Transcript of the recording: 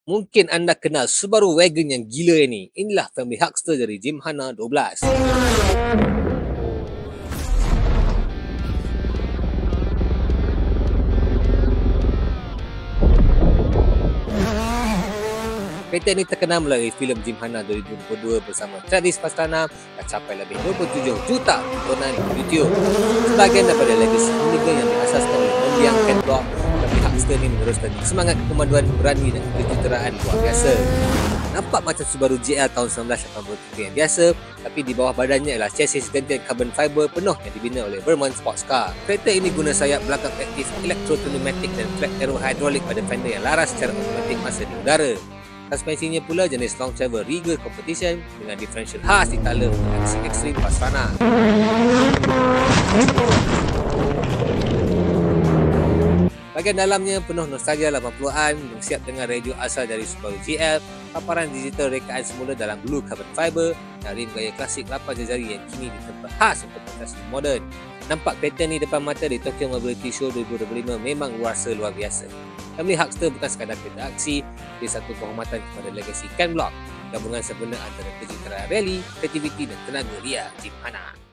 Mungkin anda kenal Subaru Wagon yang gila ini. Inilah family Huckster dari Gymkhana 12. Kereta ini terkenal melalui filem Gymkhana 2022 bersama Travis Pastrana dan capai lebih 27 juta tontonan di YouTube. Sebahagian daripada legasi unika yang diasaskan oleh mendiang Ken Block, family Huckster ini meneruskan semangat kekomandoan berani dan kejutaraan luar biasa. Nampak macam Subaru GL tahun 1983 yang biasa, tapi di bawah badannya ialah chassis gantian carbon fiber penuh yang dibina oleh Vermont Sports Car. Kereta ini guna sayap belakang aktif elektro-pneumatik dan flat aero hidrolik pada fender yang laras secara automatik masa di udara. Suspensinya pula jenis long travel Regal Competition dengan differential khas di tala dan aksi ekstrim Pastrana. Bahagian dalamnya penuh nostalgia 80-an, bersiap dengan radio asal dari Subaru GL, paparan digital rekaan semula dalam blue carbon fiber dan rim gaya klasik 8 jari yang kini ditempat khas untuk prestasi moden. Nampak kereta ni depan mata di Tokyo Mobility Show 2025 memang luar biasa. Family Huckster bukan sekadar kereta aksi, dia satu penghormatan kepada legasi Ken Block, gabungan sebenar antara kejutaraan rally, kreativiti dan tenaga liar Gymkhana.